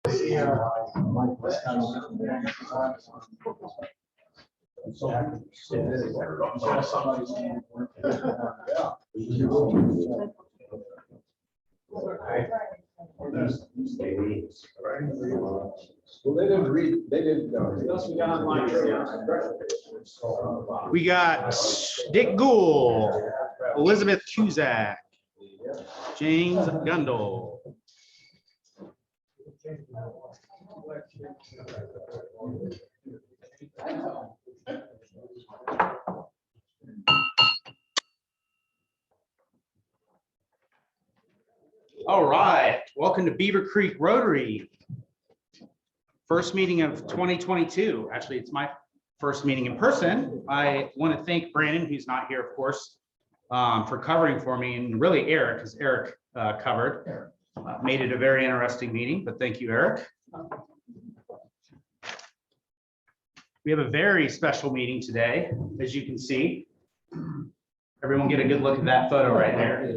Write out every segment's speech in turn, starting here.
Well, they didn't read, they didn't. We got Dick Gould, Elizabeth Cusack, James Gundel. All right, welcome to Beavercreek Rotary. First meeting of 2022. Actually, it's my first meeting in person. I want to thank Brandon, who's not here, of course, for covering for me, and really Eric, because Eric covered. Made it a very interesting meeting, but thank you, Eric. We have a very special meeting today, as you can see. Everyone get a good look at that photo right there.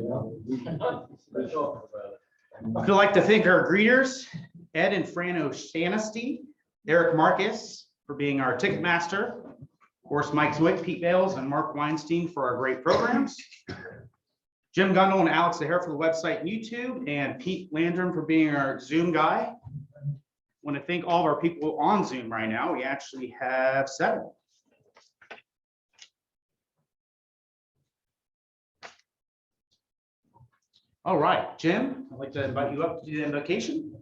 I'd like to thank our greeters, Ed and Fran O'Shanesty, Eric Marcus for being our ticket master, of course, Mike Zwick, Pete Bales, and Mark Weinstein for our great programs. Jim Gundel and Alex O'Hare for the website and YouTube, and Pete Landrum for being our Zoom guy. I want to thank all of our people on Zoom right now. We actually have 7. All right, Jim, I'd like to invite you up to do the invocation.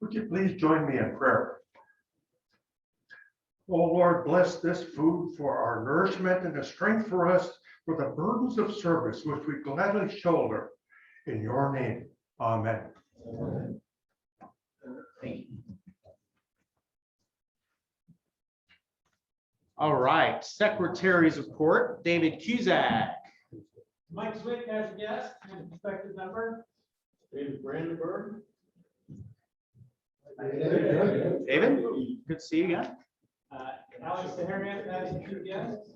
Would you please join me in prayer? Oh Lord, bless this food for our nourishment and the strength for us for the burdens of service which we gladly shoulder. In your name, amen. Thank you. All right, Secretary's report, David Cusack. Mike Zwick as a guest and expected member. David Brandenburg. David, good to see you again. Alex O'Hare as a two guests.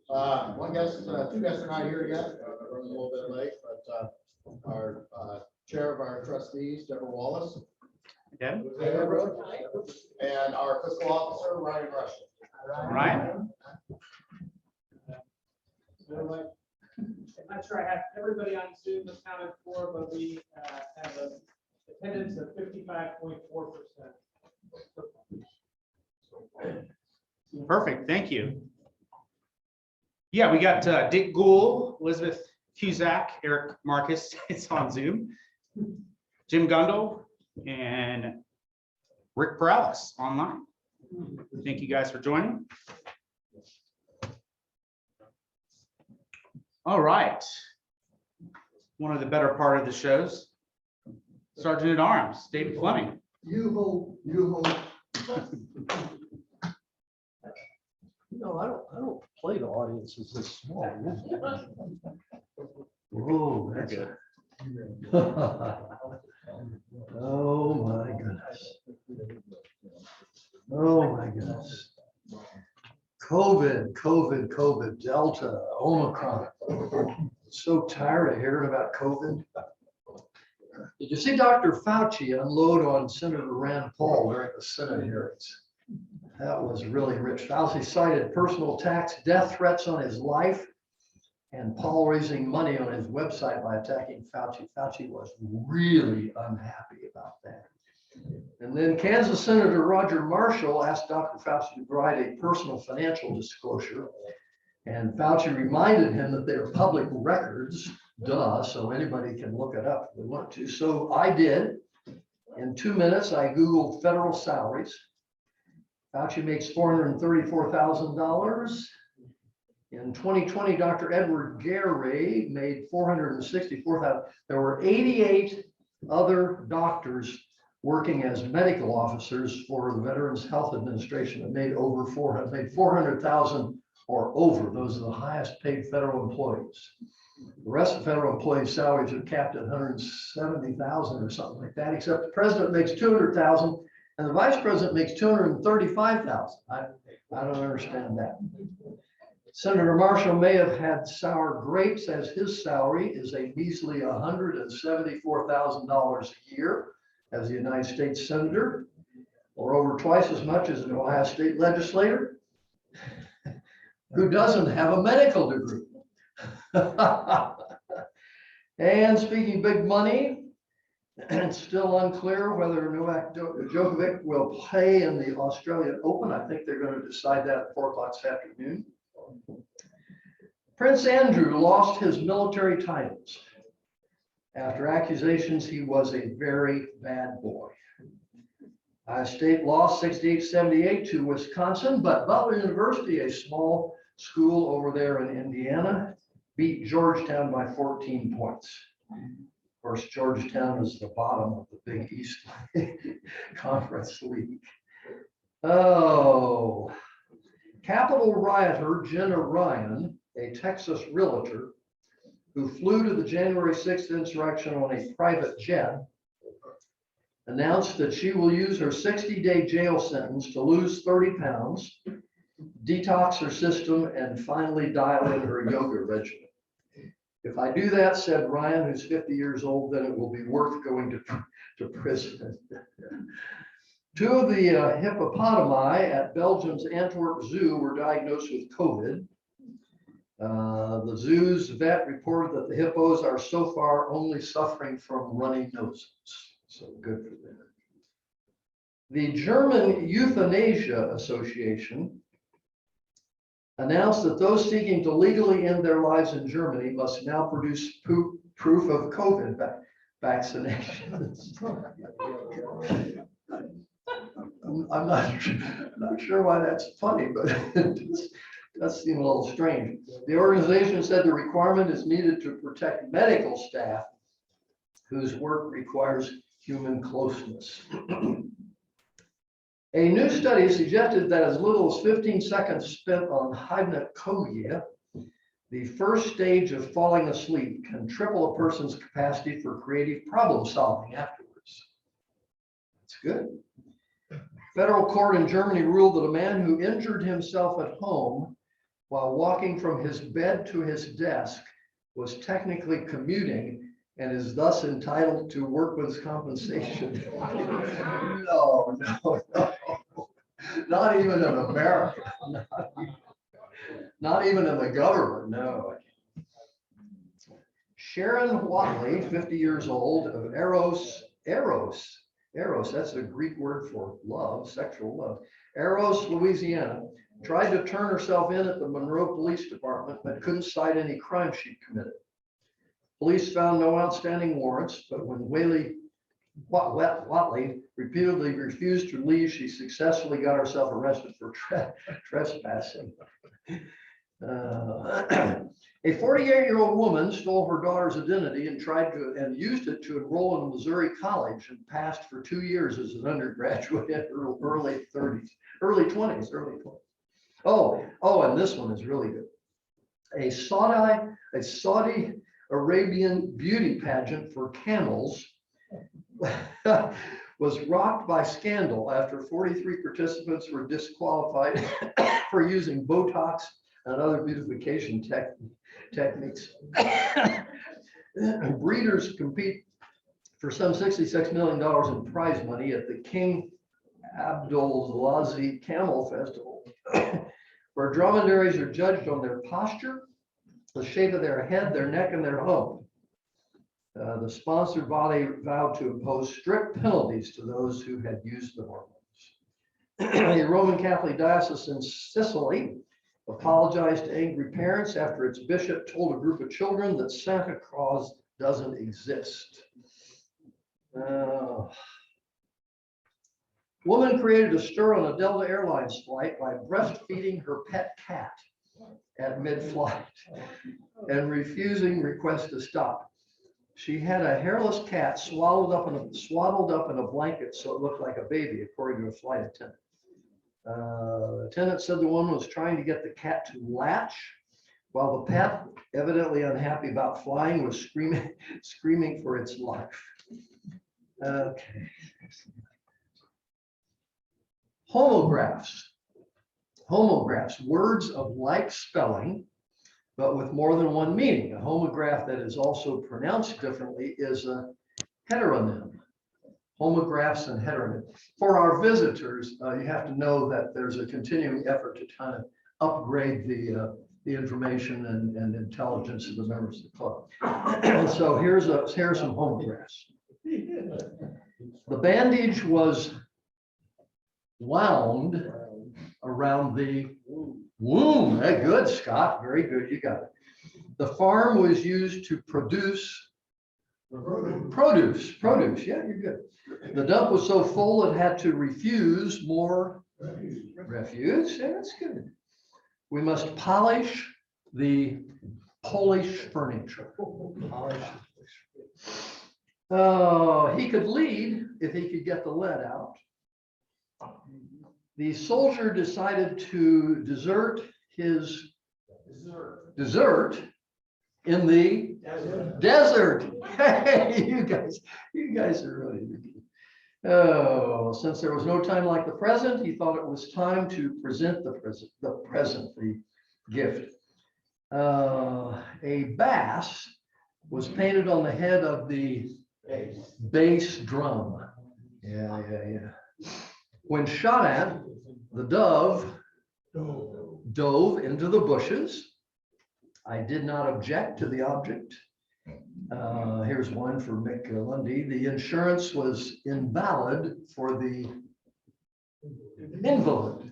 One guest, 2 guests are not here yet. Running a little bit late, but our chair of our trustees, Deborah Wallace, Again, and our fiscal officer, Ryan Rush. Ryan. I'm not sure I have everybody on Zoom accounted for, but we have an attendance of 55.4%. Perfect, thank you. Yeah, we got Dick Gould, Elizabeth Cusack, Eric Marcus, it's on Zoom, Jim Gundel, and Rick Perales online. Thank you guys for joining. All right. One of the better part of the shows, Sergeant at Arms, David Fleming. You hold. No, I don't play to audiences this small. Oh, that's good. Oh my goodness. Oh my goodness. COVID, Delta, Omicron. So tired of hearing about COVID. Did you see Dr. Fauci unload on Senator Rand Paul during the Senate hearings? That was really rich. Fauci cited personal attacks, death threats on his life, and Paul raising money on his website by attacking Fauci. Fauci was really unhappy about that. And then Kansas Senator Roger Marshall asked Dr. Fauci to provide a personal financial disclosure. And Fauci reminded him that they are public records, duh, so anybody can look it up if they want to. So I did. In 2 minutes, I Googled federal salaries. Fauci makes $434,000. In 2020, Dr. Edward Garay made $464,000. There were 88 other doctors working as medical officers for the Veterans Health Administration that made over 400,000 or over. Those are the highest paid federal employees. The rest of federal employees' salaries are capped at 170,000 or something like that, except the president makes 200,000 and the vice president makes 235,000. I don't understand that. Senator Marshall may have had sour grapes, as his salary is a measly $174,000 a year as a United States Senator, or over twice as much as an Ohio State legislator who doesn't have a medical degree. And speaking big money, it's still unclear whether Novak Djokovic will play in the Australian Open. I think they're going to decide that at 4 o'clock this afternoon. Prince Andrew lost his military titles after accusations he was a very bad boy. Ohio State lost 68-78 to Wisconsin, but Butler University, a small school over there in Indiana, beat Georgetown by 14 points. Of course, Georgetown is the bottom of the Big East Conference League. Oh, Capitol rioter Jenna Ryan, a Texas realtor who flew to the January 6th insurrection on a private jet, announced that she will use her 60-day jail sentence to lose 30 pounds, detox her system, and finally dial in her yoga regimen. If I do that, said Ryan, who's 50 years old, then it will be worth going to prison. 2 of the hippopotami at Belgium's Antwerp Zoo were diagnosed with COVID. The zoo's vet reported that the hippos are so far only suffering from runny noses. So good for them. The German Euthanasia Association announced that those seeking to legally end their lives in Germany must now produce proof of COVID vaccinations. I'm not sure why that's funny, but it does seem a little strange. The organization said the requirement is needed to protect medical staff whose work requires human closeness. A new study suggested that as little as 15 seconds spent on hypnagogia, the first stage of falling asleep, can triple a person's capacity for creative problem solving afterwards. That's good. Federal court in Germany ruled that a man who injured himself at home while walking from his bed to his desk was technically commuting and is thus entitled to workman's compensation. No, not even in America. Not even in the government, no. Sharon Watley, 50 years old, of Eros, that's a Greek word for love, sexual love. Eros, Louisiana, tried to turn herself in at the Monroe Police Department, but couldn't cite any crime she'd committed. Police found no outstanding warrants, but when Watley repeatedly refused to leave, she successfully got herself arrested for trespassing. A 48-year-old woman stole her daughter's identity and used it to enroll in a Missouri college and passed for 2 years as an undergraduate in her early 20s. Oh, and this one is really good. A Saudi Arabian beauty pageant for camels was rocked by scandal after 43 participants were disqualified for using Botox and other beautification techniques. Breeders compete for some $66 million in prize money at the King Abdulaziz Camel Festival, where dromedaries are judged on their posture, the shape of their head, their neck, and their hump. The sponsored body vowed to impose strict penalties to those who had used the hormones. A Roman Catholic diocese in Sicily apologized to angry parents after its bishop told a group of children that Santa Claus doesn't exist. Woman created a stir on a Delta Airlines flight by breastfeeding her pet cat at mid-flight and refusing requests to stop. She had a hairless cat swaddled up in a blanket so it looked like a baby, according to a flight attendant. The attendant said the woman was trying to get the cat to latch, while the pet, evidently unhappy about flying, was screaming for its life. Okay. Homographs Homographs, words of like spelling, but with more than one meaning. A homograph that is also pronounced differently is a heteronym. Homographs and heteronyms. For our visitors, you have to know that there's a continuing effort to kind of upgrade the information and intelligence of the members of the club. And so here's some homographs. The bandage was wound around the womb. Hey, good, Scott. Very good. You got it. The farm was used to produce. Yeah, you're good. The dump was so full it had to refuse more refuse. Yeah, that's good. We must polish the Polish furniture. He could lead if he could get the lead out. The soldier decided to desert his dessert in the desert. Hey, you guys are really good. Oh, since there was no time like the present, he thought it was time to present the gift. A bass was painted on the head of the bass drum. Yeah. When shot at, the dove dove into the bushes. I did not object to the object. Here's one for Mick Lundy. The insurance was invalid for the invalid.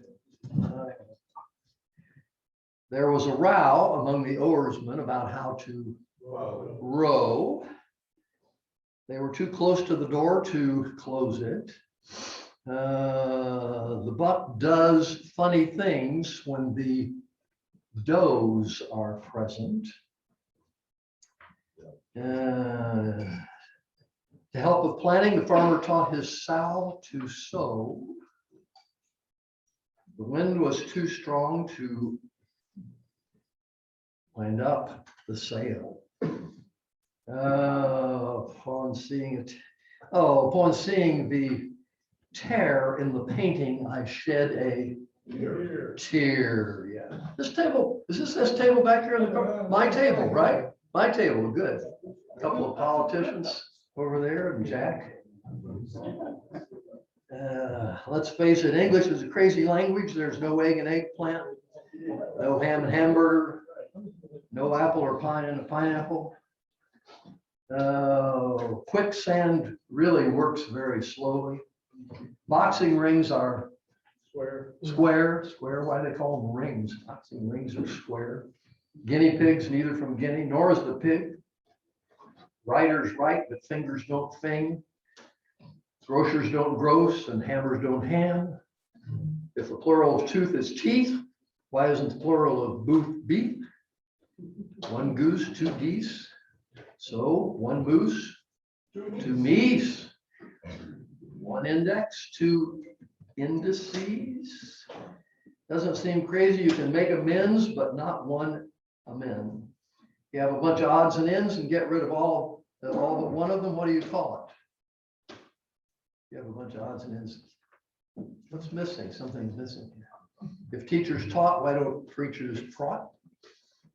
There was a row among the oarsmen about how to row. They were too close to the door to close it. The buck does funny things when the does are present. To help with planning, the farmer taught his sow to sow. The wind was too strong to wind up the sail. Upon seeing the tear in the painting, I shed a tear. Yeah. This table, is this table back here in the corner? My table, right? My table, good. A couple of politicians over there and Jack. Let's face it, English is a crazy language. There's no egg and eggplant, no ham and hamburger, no apple or pine and a pineapple. Quicksand really works very slowly. Boxing rings are square. Why do they call them rings? Boxing rings are square. Guinea pigs, neither from Guinea, nor is the pig. Writers write, but fingers don't fing. Grocers don't gross, and hammers don't ham. If the plural of tooth is teeth, why isn't the plural of booth beef? One goose, two geese. So one moose, two meese. One index, two indices. Doesn't seem crazy. You can make amends, but not one amend. You have a bunch of odds and ends and get rid of all but one of them. What do you call it? You have a bunch of odds and ends. What's missing? Something's missing here. If teachers taught, why don't preachers trot?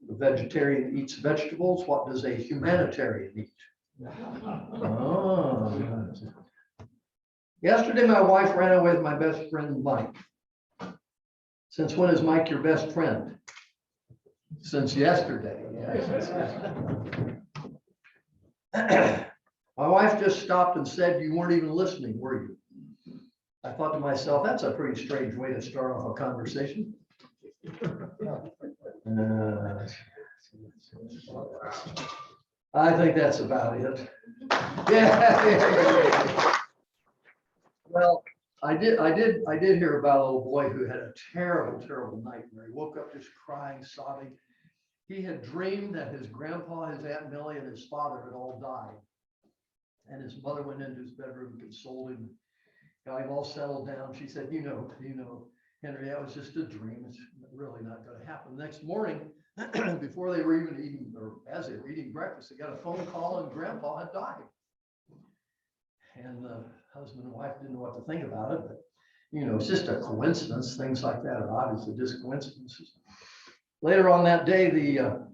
The vegetarian eats vegetables. What does a humanitarian eat? Oh. Yesterday, my wife ran away with my best friend, Mike. Since when is Mike your best friend? Since yesterday. Yeah. My wife just stopped and said, "You weren't even listening, were you?" I thought to myself, that's a pretty strange way to start off a conversation. I think that's about it. Yeah. Well, I did hear about a little boy who had a terrible nightmare. He woke up just crying, sobbing. He had dreamed that his grandpa, his Aunt Millie, and his father had all died. And his mother went into his bedroom and consoled him, got him all settled down. She said, you know, Henry, that was just a dream. It's really not going to happen. The next morning, before they were even eating, or as they were eating breakfast, they got a phone call and grandpa had died. And the husband and wife didn't know what to think about it, but you know, it's just a coincidence. Things like that are obviously just coincidences. Later on that day, the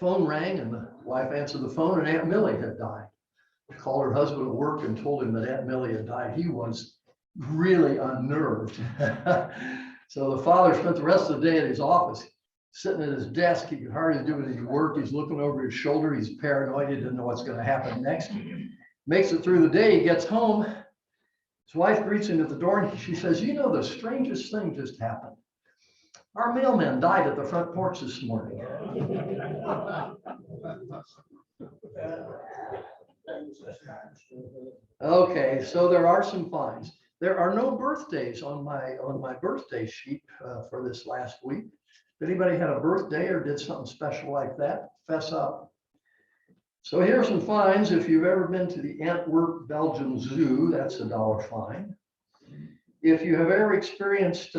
phone rang and the wife answered the phone and Aunt Millie had died. She called her husband at work and told him that Aunt Millie had died. He was really unnerved. So the father spent the rest of the day at his office, sitting at his desk. He could hardly do any work. He's looking over his shoulder. He's paranoid. He didn't know what's going to happen next. Makes it through the day. He gets home. His wife greets him at the door and she says, you know, the strangest thing just happened. Our mailman died at the front porch this morning. Okay, so there are some fines. There are no birthdays on my birthday sheet for this last week. If anybody had a birthday or did something special like that, fess up. So here are some fines. If you've ever been to the Antwerp Belgium Zoo, that's a $1 fine. If you have ever experienced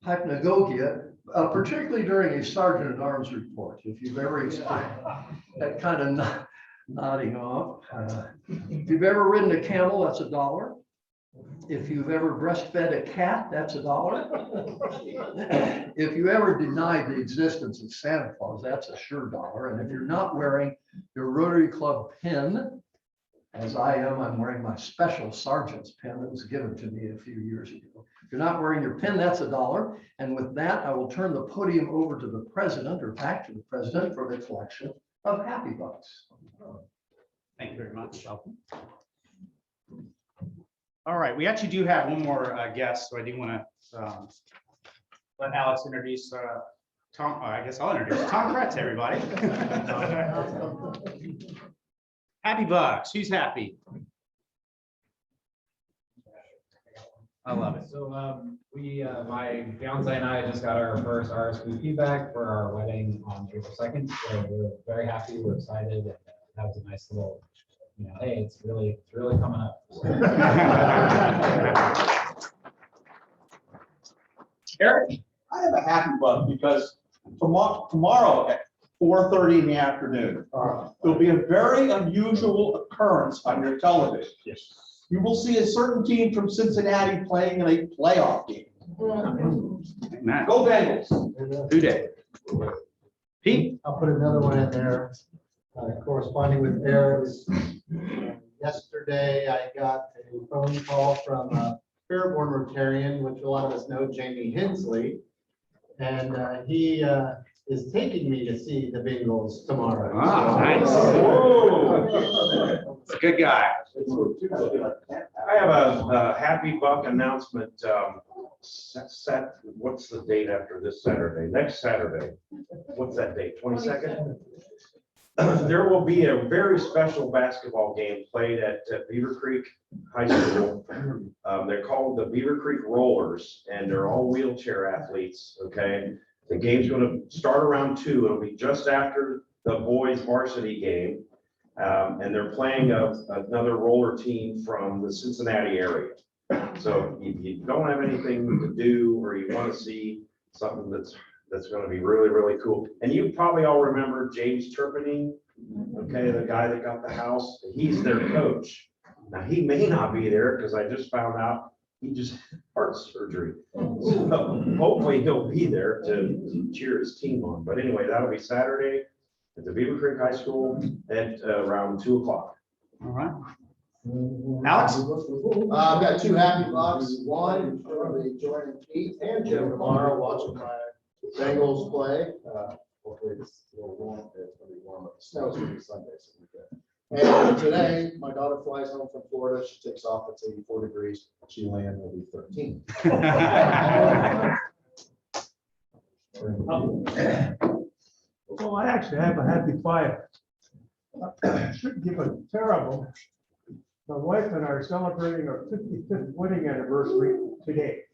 hypnagogia, particularly during a sergeant at arms report, if you've ever experienced that kind of nodding off. If you've ever ridden a camel, that's $1. If you've ever breastfed a cat, that's $1. If you ever denied the existence of Santa Claus, that's a sure $1. And if you're not wearing your Rotary Club pin, as I am, I'm wearing my special sergeant's pin that was given to me a few years ago. If you're not wearing your pin, that's $1. And with that, I will turn the podium over to the president, or back to the president, for the collection of Happy Bucks. Thank you very much. All right, we actually do have one more guest, so I do want to let Alex introduce Tom. I guess I'll introduce Tom Kretz, everybody. Happy Bucks. Who's happy? I love it. So my fiance and I just got our first RSVP feedback for our wedding on April 2nd. So we're very happy. We're excited. And that was a nice little, you know, hey, it's really coming up. Eric, I have a happy bug because tomorrow at 4:30 in the afternoon, there'll be a very unusual occurrence on your television. Yes. You will see a certain team from Cincinnati playing in a playoff game. Matt, Go Bengals. who did? Pete? I'll put another one in there, corresponding with Eric's. Yesterday, I got a phone call from Fairborn Rotarian, which a lot of us know, Jamie Hensley. And he is taking me to see the Bengals tomorrow. Ah, nice. It's a good guy. I have a Happy Buck announcement. What's the date after this Saturday? Next Saturday. What's that date? 22nd? There will be a very special basketball game played at Beavercreek High School. They're called the Beavercreek Rollers, and they're all wheelchair athletes. Okay. The game's going to start around 2. It'll be just after the boys varsity game. And they're playing another roller team from the Cincinnati area. So if you don't have anything to do, or you want to see something that's going to be really cool. And you probably all remember James Turpinning, okay, the guy that got the house. He's their coach. Now he may not be there because I just found out he just had heart surgery. So hopefully he'll be there to cheer his team on. But anyway, that'll be Saturday at the Beavercreek High School at around 2 o'clock. All right. Alex? I've got 2 happy bucks. One, I'll be joining Pete and Jim tomorrow watching my Bengals play. Hopefully it's a little warm. It's gonna be warm, but the snow's gonna be Sunday, so we're good. And today, my daughter flies home from Florida. She takes off. It's 84 degrees. She lands will be 13. Well, I actually have a happy 5. Shouldn't give a terrible. My wife and I are celebrating our 55th wedding anniversary today.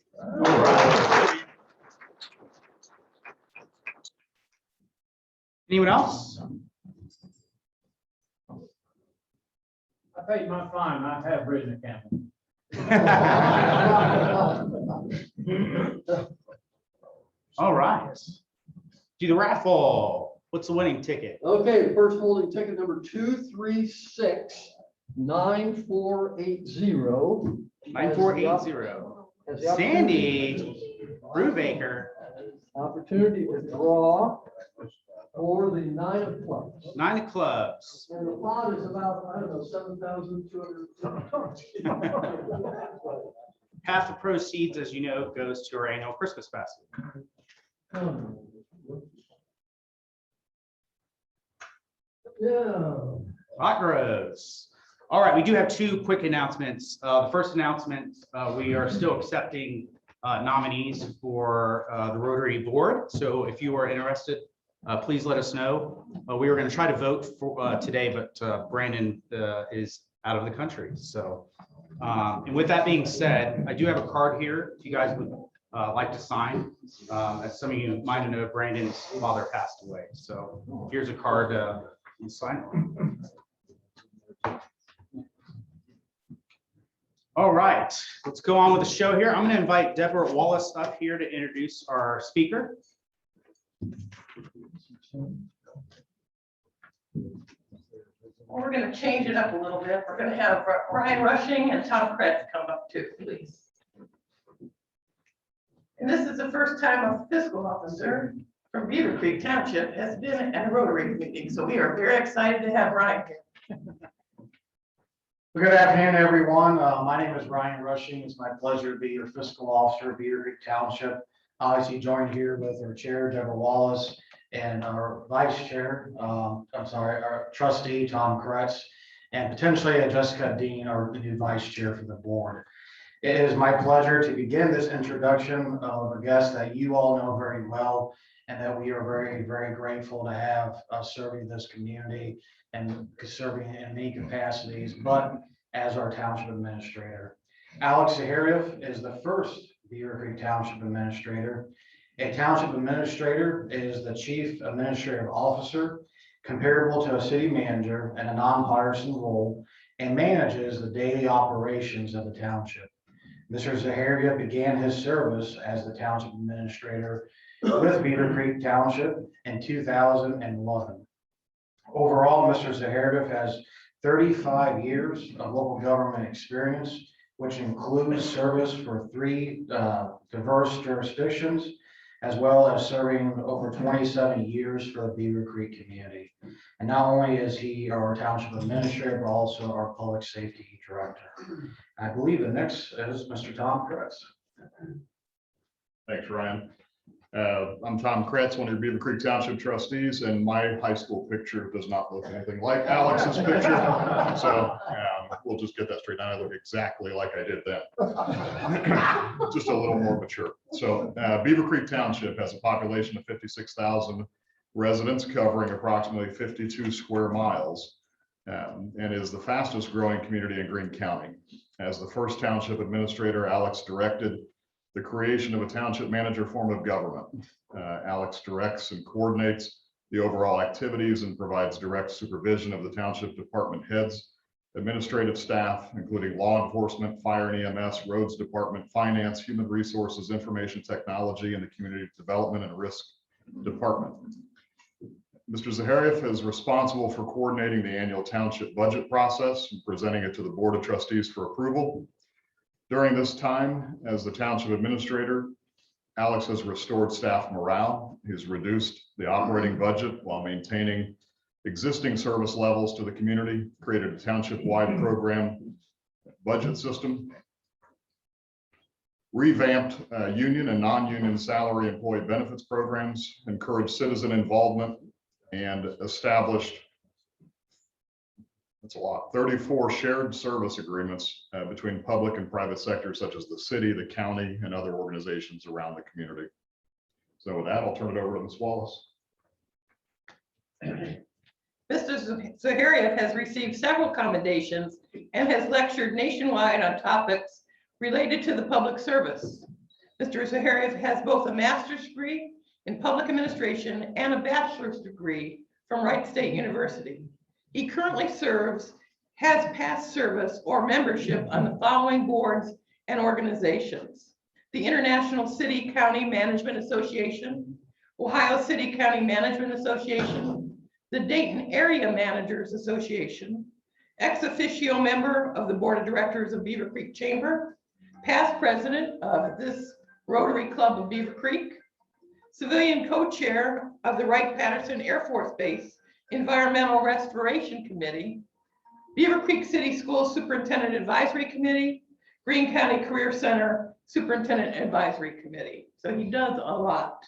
Anyone else? I paid my fine. I have ridden a camel. All right. Do the raffle. What's the winning ticket? Okay, the first holding ticket number 2369480. 9480. has the opportunity- Sandy Brubaker, Opportunity to draw for the 9 of clubs. 9 of clubs. And the pot is about, I don't know, 7,200. Half the proceeds, as you know, goes to our annual Christmas basket. Yeah. Hot Grows. All right, we do have 2 quick announcements. The first announcement, we are still accepting nominees for the Rotary Board. So if you are interested, please let us know. We were going to try to vote for today, but Brandon is out of the country. So, and with that being said, I do have a card here. If you guys would like to sign, as some of you might have known, Brandon's father passed away. So here's a card you sign. All right, let's go on with the show here. I'm going to invite Deborah Wallace up here to introduce our speaker. We're going to change it up a little bit. We're going to have Ryan Rushing and Tom Kretz come up too, please. And this is the first time a fiscal officer from Beavercreek Township has been at a Rotary meeting, so we are very excited to have Ryan here. Good afternoon, everyone. My name is Ryan Rushing. It's my pleasure to be your fiscal officer of Beavercreek Township. Obviously joined here with our chair, Deborah Wallace, and our vice chair, our trustee, Tom Kretz, and potentially Jessica Dean, our new vice chair for the board. It is my pleasure to begin this introduction of a guest that you all know very well, and that we are very, very grateful to have serving this community and serving in many capacities, but as our township administrator. Alex Zahariev is the first Beavercreek Township administrator. A township administrator is the chief administrative officer, comparable to a city manager in a nonpartisan role, and manages the daily operations of the township. Mr. Zahariev began his service as the township administrator with Beavercreek Township in 2011. Overall, Mr. Zahariev has 35 years of local government experience, which includes service for 3 diverse jurisdictions, as well as serving over 27 years for the Beavercreek community. And not only is he our township administrator, but also our public safety director. I believe the next is Mr. Tom Kretz. Thanks, Ryan. I'm Tom Kretz, one of your Beavercreek Township trustees, and my high school picture does not look anything like Alex's picture. So we'll just get that straight. Now I look exactly like I did then. Just a little more mature. So Beavercreek Township has a population of 56,000 residents covering approximately 52 square miles, and is the fastest growing community in Greene County. As the first township administrator, Alex directed the creation of a township manager form of government. Alex directs and coordinates the overall activities and provides direct supervision of the township department heads, administrative staff, including law enforcement, fire and EMS, roads department, finance, human resources, information technology, and the community development and risk department. Mr. Zahariev is responsible for coordinating the annual township budget process and presenting it to the Board of Trustees for approval. During this time, as the township administrator, Alex has restored staff morale. He's reduced the operating budget while maintaining existing service levels to the community, created a township-wide program budget system, revamped union and non-union salary employee benefits programs, encouraged citizen involvement, and established, that's a lot, 34 shared service agreements between public and private sectors such as the city, the county, and other organizations around the community. So with that, I'll turn it over to Ms. Wallace. Mr. Zahariev has received several commendations and has lectured nationwide on topics related to the public service. Mr. Zahariev has both a master's degree in public administration and a bachelor's degree from Wright State University. He currently has past service or membership on the following boards and organizations: the International City County Management Association, Ohio City County Management Association, the Dayton Area Managers Association, ex officio member of the Board of Directors of Beavercreek Chamber, past president of this Rotary Club of Beaver Creek, civilian co-chair of the Wright-Patterson Air Force Base Environmental Restoration Committee, Beaver Creek City Schools Superintendent Advisory Committee, Greene County Career Center Superintendent Advisory Committee. So he does a lot.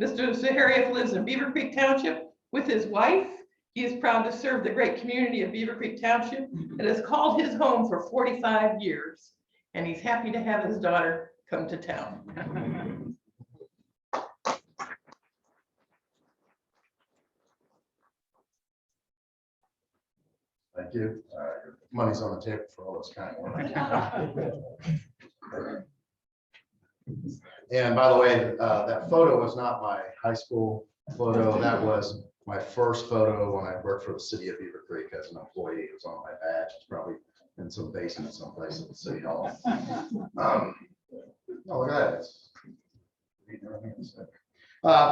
Mr. Zahariev lives in Beaver Creek Township with his wife. He is proud to serve the great community of Beaver Creek Township. It has called his home for 45 years, and he's happy to have his daughter come to town. Thank you. Your money's on the table for all this kind of work. And by the way, that photo was not my high school photo. That was my first photo when I worked for the city of Beaver Creek as an employee. It was on my badge. It's probably in some basement someplace at the city hall. Oh, look at that. It's reading everything it said.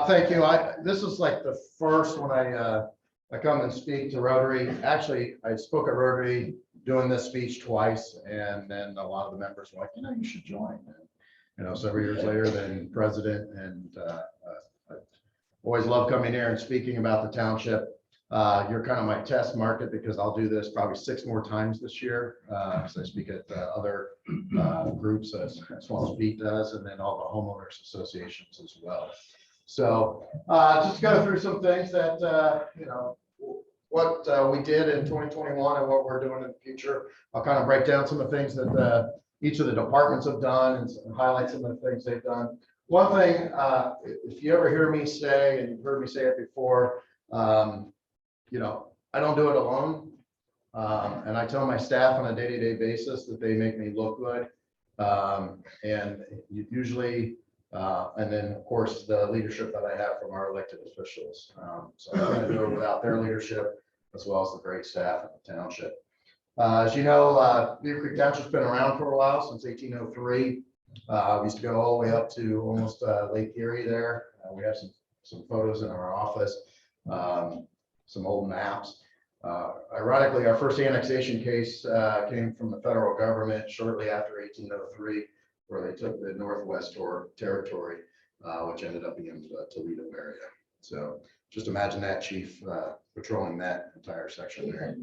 Thank you. This is like the first when I come and speak to Rotary. Actually, I spoke at Rotary doing this speech twice, and then a lot of the members were like, you should join. And, several years later, then president, and I always love coming here and speaking about the township. You're kind of my test market because I'll do this probably 6 more times this year. So I speak at other groups as well as Beat does, and then all the homeowners associations as well. So just go through some things that, what we did in 2021 and what we're doing in the future. I'll kind of break down some of the things that each of the departments have done and highlight some of the things they've done. One thing, if you ever hear me say, and you've heard me say it before, I don't do it alone. And I tell my staff on a day-to-day basis that they make me look good. And usually, and then of course, the leadership that I have from our elected officials. So I can't do it without their leadership, as well as the great staff at the township. As you know, Beaver Creek Township's been around for a while, since 1803. We used to go all the way up to almost Lake Erie there. We have some photos in our office, some old maps. Ironically, our first annexation case came from the federal government shortly after 1803, where they took the Northwest Territory, which ended up being the Toledo area. So just imagine that, chief, patrolling that entire section there.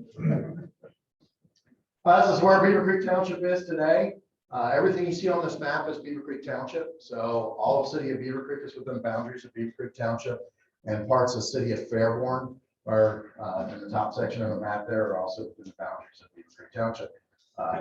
This is where Beaver Creek Township is today. Everything you see on this map is Beaver Creek Township. So all of the city of Beaver Creek is within the boundaries of Beaver Creek Township, and parts of the city of Fairborn are in the top section of the map there are also within the boundaries of Beaver Creek Township.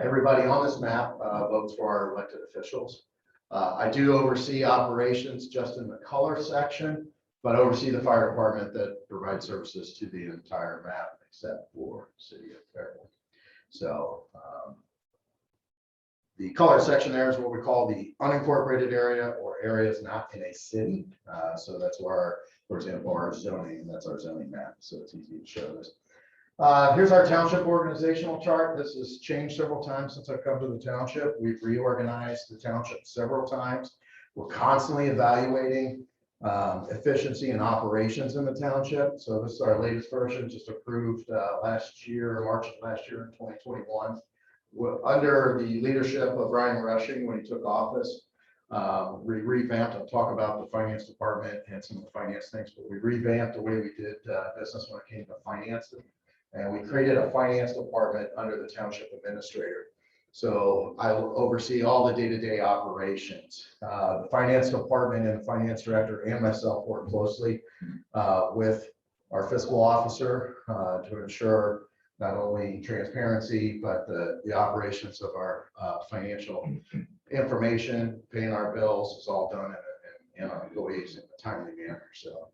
Everybody on this map votes for our elected officials. I do oversee operations just in the color section, but oversee the fire department that provides services to the entire map except for the city of Fairborn. So the color section there is what we call the unincorporated area, or areas not in a city. So that's where, for example, our zoning, that's our zoning map. So it's easy to show this. Here's our township organizational chart. This has changed several times since I've come to the township. We've reorganized the township several times. We're constantly evaluating efficiency and operations in the township. So this is our latest version, just approved last year, March of last year in 2021. Under the leadership of Ryan Rushing, when he took office, we revamped. I'll talk about the finance department and some of the finance things, but we revamped the way we did business when it came to financing. And we created a finance department under the township administrator. So I will oversee all the day-to-day operations. The finance department and the finance director and myself work closely with our fiscal officer to ensure not only transparency, but the operations of our financial information, paying our bills is all done in our employees in a timely manner. So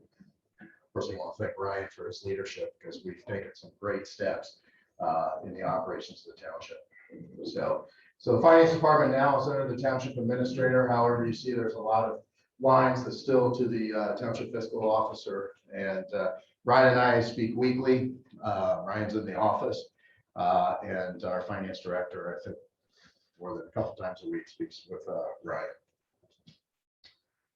first, I want to thank Ryan for his leadership, because we've taken some great steps in the operations of the township. So the finance department now is under the township administrator. However, you see there's a lot of lines that still to the township fiscal officer. And Ryan and I speak weekly. Ryan's in the office, and our finance director, I think, more than a couple times a week speaks with Ryan.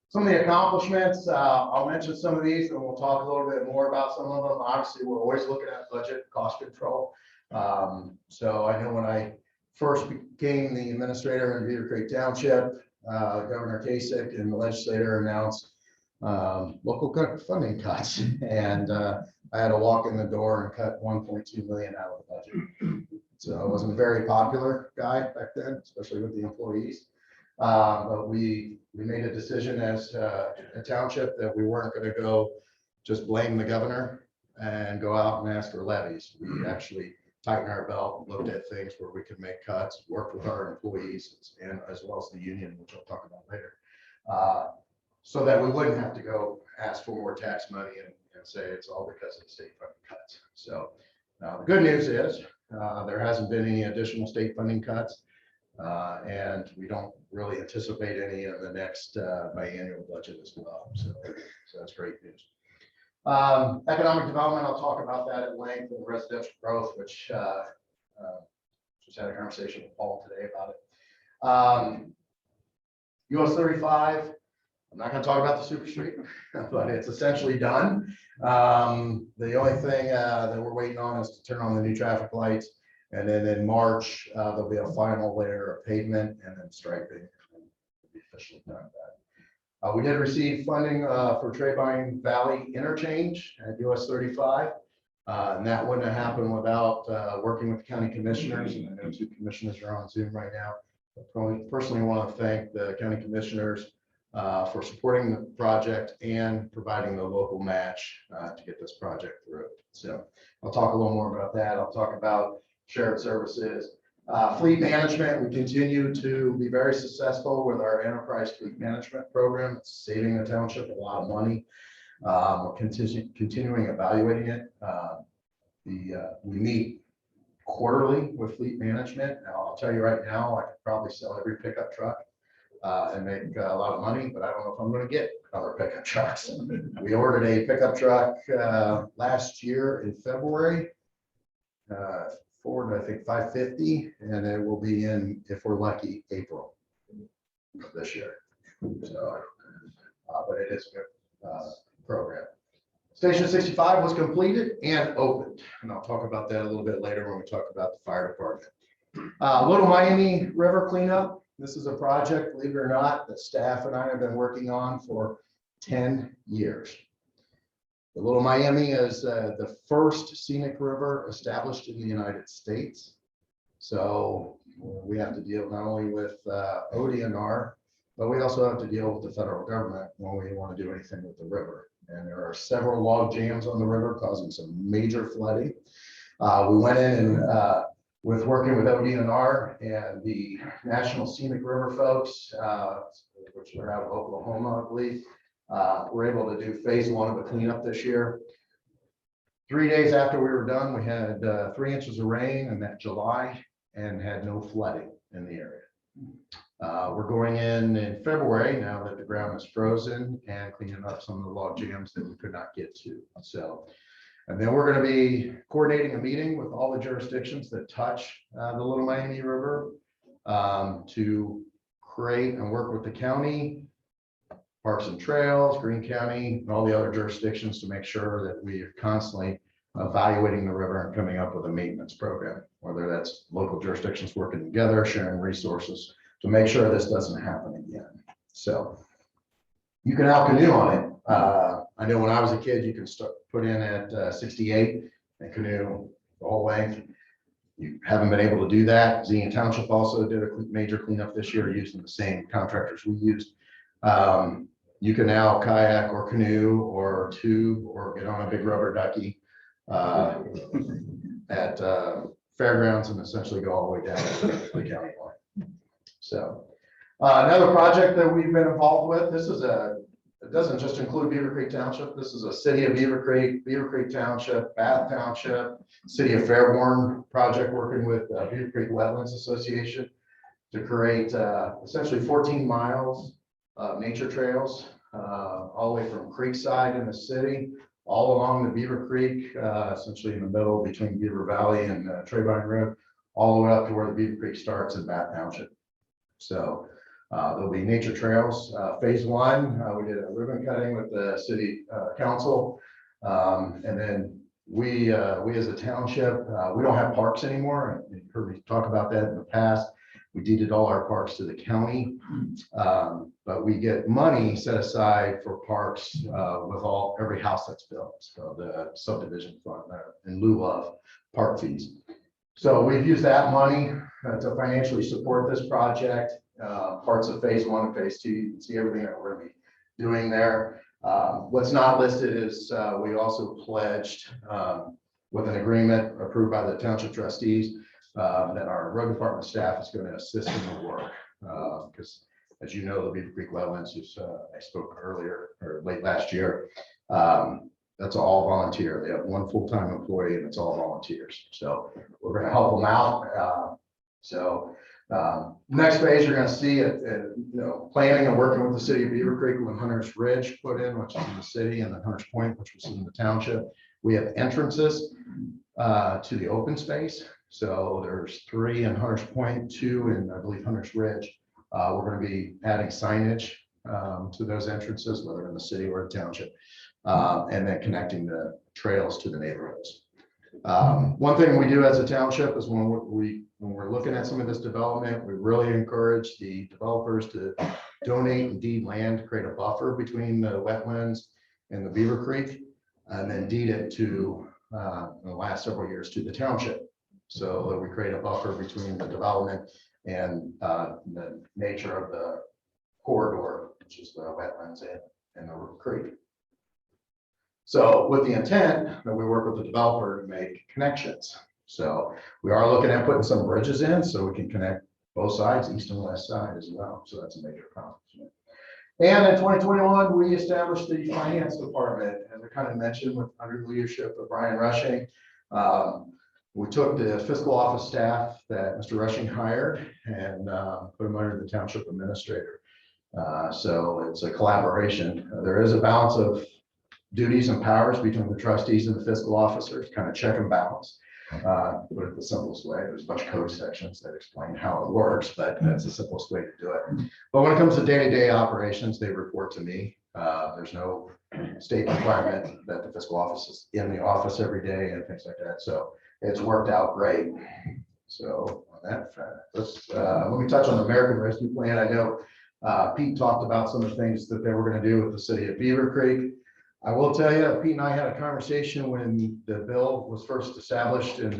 Some of the accomplishments, I'll mention some of these, and we'll talk a little bit more about some of them. Obviously, we're always looking at budget cost control. So I know when I first became the administrator in Beavercreek Township, Governor Kasich and the legislator announced local funding cuts. And I had to walk in the door and cut 1.2 million out of the budget. So I wasn't a very popular guy back then, especially with the employees. But we made a decision as a township that we weren't going to go just blame the governor and go out and ask for levies. We actually tightened our belt, looked at things where we could make cuts, worked with our employees and as well as the union, which I'll talk about later, so that we wouldn't have to go ask for more tax money and say it's all because of the state funding cuts. So the good news is there hasn't been any additional state funding cuts, and we don't really anticipate any in the next biannual budget as well. So that's great news. Economic development, I'll talk about that at length, and residential growth, which just had a conversation with Paul today about it. US 35, I'm not going to talk about the super street, but it's essentially done. The only thing that we're waiting on is to turn on the new traffic lights. And then in March, there'll be a final layer of pavement and then striping. And we'll be officially done with that. We did receive funding for Trayvine Valley interchange at US 35. And that wouldn't have happened without working with the county commissioners. And I know 2 commissioners are on Zoom right now. I personally want to thank the county commissioners for supporting the project and providing the local match to get this project through. So I'll talk a little more about that. I'll talk about shared services. Fleet management, we continue to be very successful with our enterprise fleet management program. It's saving the township a lot of money. We're continuing evaluating it. We meet quarterly with fleet management. Now, I'll tell you right now, I could probably sell every pickup truck and make a lot of money, but I don't know if I'm going to get other pickup trucks. We ordered a pickup truck last year in February. Ford, I think 550, and it will be in, if we're lucky, April of this year. So, but it is a good program. Station 65 was completed and opened, and I'll talk about that a little bit later when we talk about the fire department. Little Miami River cleanup. This is a project, believe it or not, that staff and I have been working on for 10 years. The Little Miami is the first scenic river established in the United States. So we have to deal not only with ODNR, but we also have to deal with the federal government when we want to do anything with the river. And there are several log jams on the river causing some major flooding. We went in and with working with ODNR and the National Scenic River folks, which are out of Oklahoma, I believe, we're able to do phase 1 of the cleanup this year. 3 days after we were done, we had 3 inches of rain in that July and had no flooding in the area. We're going in February now that the ground is frozen and cleaning up some of the log jams that we could not get to. So, and then we're going to be coordinating a meeting with all the jurisdictions that touch the Little Miami River to create and work with the county, Parks and Trails, Greene County, and all the other jurisdictions to make sure that we are constantly evaluating the river and coming up with a maintenance program, whether that's local jurisdictions working together, sharing resources to make sure this doesn't happen again. So you can out canoe on it. I know when I was a kid, you can put in at 68 and canoe the whole length. You haven't been able to do that. Xenia Township also did a major cleanup this year using the same contractors we used. You can now kayak or canoe or tube or get on a big rubber ducky at fairgrounds and essentially go all the way down to the county line. So another project that we've been involved with, it doesn't just include Beavercreek Township. This is a city of Beavercreek Township, Bath Township, city of Fairborn project working with Beavercreek Wetlands Association to create essentially 14 miles of nature trails all the way from Creekside in the city, all along the Beaver Creek, essentially in the middle between Beaver Valley and Trayvine Road, all the way up to where the Beaver Creek starts in Bath Township. So there'll be nature trails. Phase 1, we did a ribbon cutting with the city council. And then we as a township, we don't have parks anymore. You heard me talk about that in the past. We deeded all our parks to the county. But we get money set aside for parks with every house that's built. So the subdivision fund in lieu of park fees. So we've used that money to financially support this project. Parts of phase 1 and phase 2, you can see everything that we're gonna be doing there. What's not listed is we also pledged with an agreement approved by the township trustees that our road department staff is going to assist in the work. Because as you know, the Beavercreek wetlands, I spoke earlier or late last year, that's all volunteer. They have one full-time employee and it's all volunteers. So we're going to help them out. Next phase, you're going to see it, planning and working with the city of Beavercreek when Hunter's Ridge put in, which is in the city, and then Hunter's Point, which was in the township. We have entrances to the open space. So there's 3 in Hunter's Point, 2 in, I believe, Hunter's Ridge. We're going to be adding signage to those entrances, whether in the city or the township, and then connecting the trails to the neighborhoods. One thing we do as a township is when we're looking at some of this development, we really encourage the developers to donate and deed land to create a buffer between the wetlands and the Beaver Creek, and then deed it to in the last several years to the township. So that we create a buffer between the development and the nature of the corridor, which is the wetlands and the creek. So with the intent that we work with the developer to make connections. So we are looking at putting some bridges in so we can connect both sides, east and west side as well. So that's a major accomplishment. And in 2021, we established the finance department, as I kind of mentioned, under the leadership of Brian Rushing. We took the fiscal office staff that Mr. Rushing hired and put them under the township administrator. So it's a collaboration. There is a balance of duties and powers between the trustees and the fiscal officers, kind of check and balance. Put it the simplest way. There's a bunch of code sections that explain how it works, but that's the simplest way to do it. But when it comes to day-to-day operations, they report to me. There's no state requirement that the fiscal office is in the office every day and things like that. So it's worked out great. So on that front, let me touch on the American Rescue Plan. I know Pete talked about some of the things that they were going to do with the city of Beavercreek. I will tell you, Pete and I had a conversation when the bill was first established in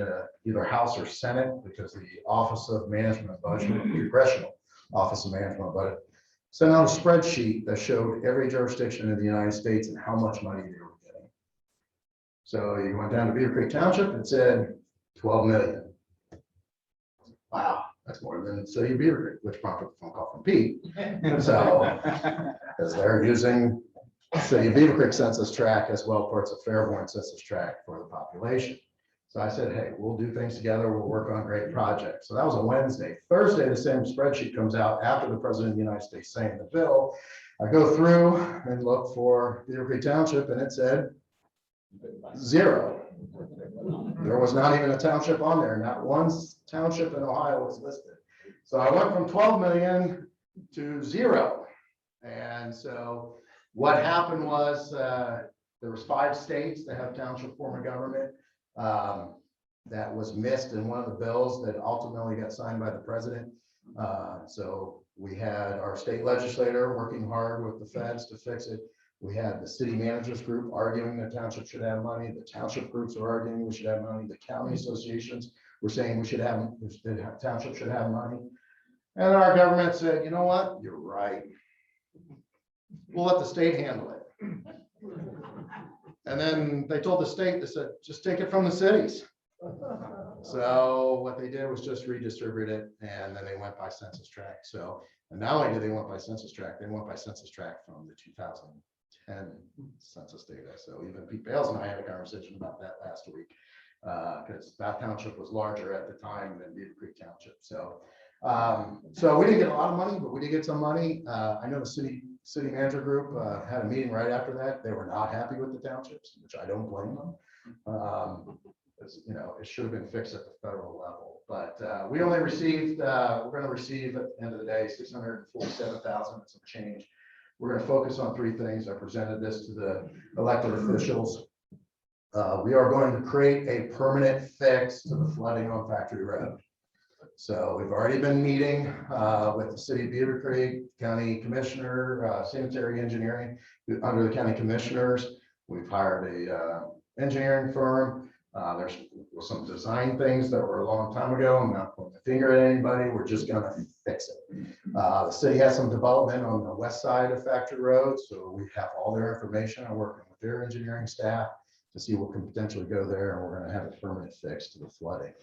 either House or Senate, because the Office of Management and Budget, the Congressional Office of Management and Budget, sent out a spreadsheet that showed every jurisdiction in the United States and how much money they were getting. So you went down to Beavercreek Township and said 12 million. Wow, that's more than the city of Beavercreek, which prompted a phone call from Pete. So, because they're using City of Beavercreek census tract as well parts of Fairborn census tract for the population. So I said, hey, we'll do things together. We'll work on great projects. So that was a Wednesday. Thursday, the same spreadsheet comes out after the President of the United States signed the bill. I go through and look for Beavercreek Township and it said 0. There was not even a township on there. Not one township in Ohio was listed. So I went from 12 million to 0. And so what happened was there was 5 states that have township form of government. That was missed in one of the bills that ultimately got signed by the president. So we had our state legislator working hard with the feds to fix it. We had the city managers group arguing the township should have money. The township groups are arguing we should have money. The county associations were saying the township should have money. And our government said, you know what? You're right. We'll let the state handle it. And then they told the state, they said, just take it from the cities. So what they did was just redistribute it, and then they went by census tract. So, and not only did they went by census tract, they went by census tract from the 2010 census data. So even Pete Bales and I had a conversation about that last week, because that township was larger at the time than Beavercreek Township. So, so we didn't get a lot of money, but we did get some money. I know the city manager group had a meeting right after that. They were not happy with the townships, which I don't blame them. You know, it should have been fixed at the federal level, but we only received, we're going to receive at the end of the day, 647,000 and some change. We're going to focus on 3 things. I presented this to the elected officials. We are going to create a permanent fix to the flooding on Factory Road. So we've already been meeting with the city of Beavercreek, county commissioner, sanitary engineering, under the county commissioners. We've hired a engineering firm. There's some design things that were a long time ago. I'm not pointing the finger at anybody. We're just gonna fix it. The city has some development on the west side of Factory Road, so we have all their information. I'm working with their engineering staff to see what can potentially go there, and we're gonna have a permanent fix to the flooding.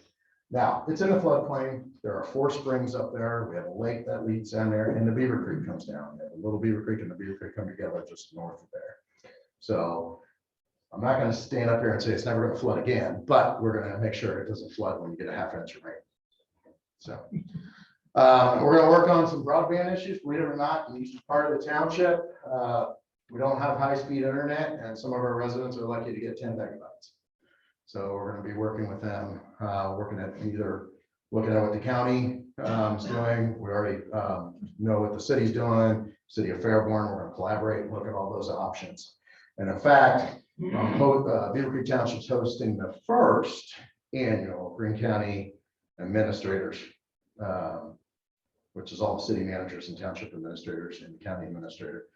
Now, it's in the floodplain. There are 4 springs up there. We have a lake that leads down there, and the Beaver Creek comes down. We have a little Beaver Creek and the Beaver Creek come together just north of there. So I'm not going to stand up here and say it's never going to flood again, but we're going to make sure it doesn't flood when you get a ½ inch of rain. So we're going to work on some broadband issues. Believe it or not, in the eastern part of the township, we don't have high-speed internet, and some of our residents are lucky to get 10 megabytes. So we're going to be working with them, looking at what the county is doing. We already know what the city's doing. City of Fairborn, we're going to collaborate and look at all those options. And in fact, Beavercreek Township's hosting the first annual Green County Administrators, which is all the city managers and township administrators and county administrator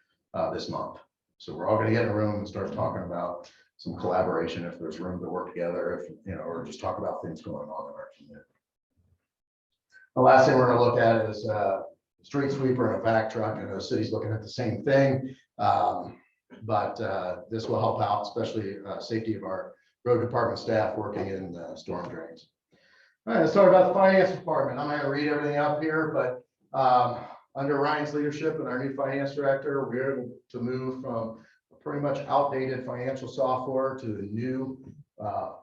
this month. So we're all going to get in a room and start talking about some collaboration if there's room to work together, or just talk about things going on in our community. The last thing we're going to look at is a street sweeper and a vac truck. I know the city's looking at the same thing, but this will help out, especially safety of our road department staff working in storm drains. All right, let's talk about the finance department. I'm not going to read everything up here, but under Ryan's leadership and our new finance director, we're able to move from pretty much outdated financial software to the new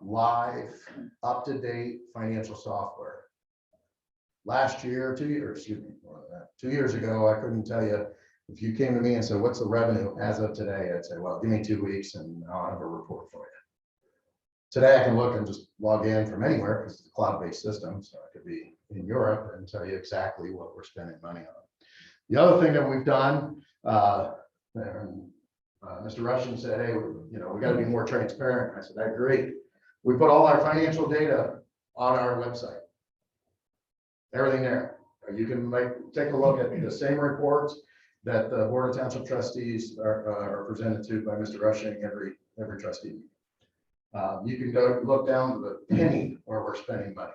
live, up-to-date financial software. Last year, 2 years, excuse me, more than that, 2 years ago, I couldn't tell you, if you came to me and said, what's the revenue as of today? I'd say, well, give me 2 weeks and I'll have a report for you. Today, I can look and just log in from anywhere because it's a cloud-based system. So I could be in Europe and tell you exactly what we're spending money on. The other thing that we've done, Mr. Rushing said, hey, we got to be more transparent. I said, I agree. We put all our financial data on our website. Everything there. You can take a look at the same reports that the Board of Township Trustees are presented to by Mr. Rushing every trustee. You can go look down to the penny where we're spending money.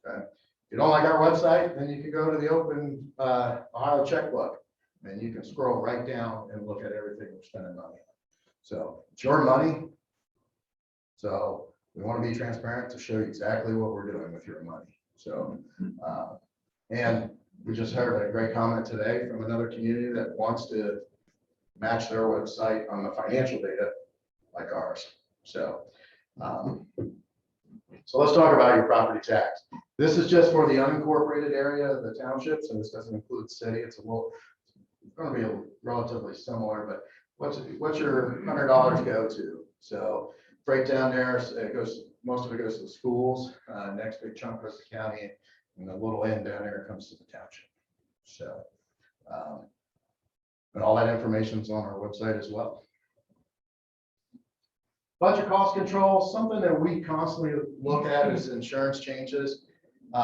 Okay. If you don't like our website, then you can go to the open Ohio checkbook. And you can scroll right down and look at everything we're spending money on. So it's your money. So we want to be transparent to show you exactly what we're doing with your money. So, and we just heard a great comment today from another community that wants to match their website on the financial data like ours. So, so let's talk about your property tax. This is just for the unincorporated area of the township. So this doesn't include the city. It's going to be relatively similar, but what's your $100 go to? So right down there, it goes, most of it goes to the schools. Next big chunk goes to the county, and the little end down there comes to the township. So, and all that information is on our website as well. Budget cost control, something that we constantly look at is insurance changes. We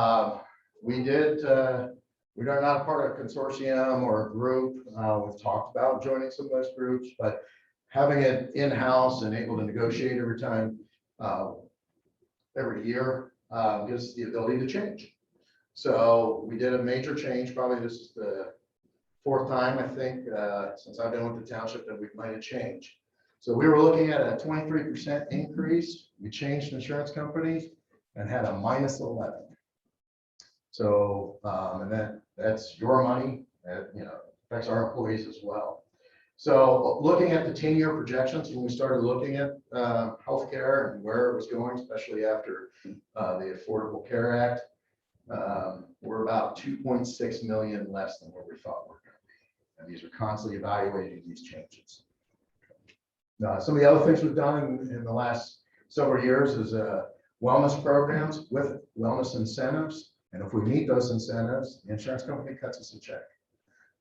are not a part of a consortium or a group. We've talked about joining some of those groups, but having it in-house and able to negotiate every time, every year, gives us the ability to change. So we did a major change, probably this is the 4th time, I think, since I've been with the township that we've made a change. So we were looking at a 23% increase. We changed insurance companies and had a -11. So, and that's your money, affects our employees as well. So looking at the 10-year projections, when we started looking at healthcare and where it was going, especially after the Affordable Care Act, we're about 2.6 million less than where we thought we were going to be. And these are constantly evaluating these changes. Some of the other things we've done in the last several years is wellness programs with wellness incentives. And if we meet those incentives, the insurance company cuts us a check.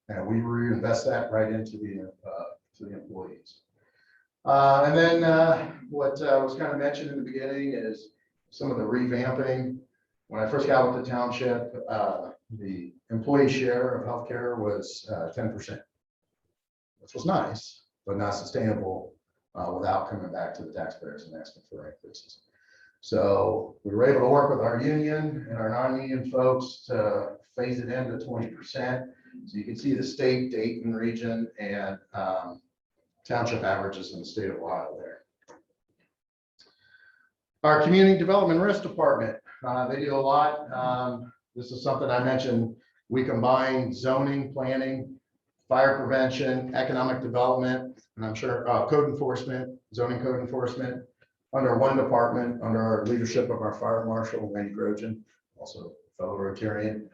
And we reinvest that right into the employees. And then what was kind of mentioned in the beginning is some of the revamping. When I first got with the township, the employee share of healthcare was 10%. Which was nice, but not sustainable without coming back to the taxpayers and asking for increases. So we were able to work with our union and our non-union folks to phase it into 20%. So you can see the state, Dayton region, and township averages in the state of Ohio there. Our community development risk department, they do a lot. This is something I mentioned. We combine zoning, planning, fire prevention, economic development, and I'm sure code enforcement, zoning code enforcement, under one department, under our leadership of our fire marshal, Randy Grogan, also fellow Rotarian.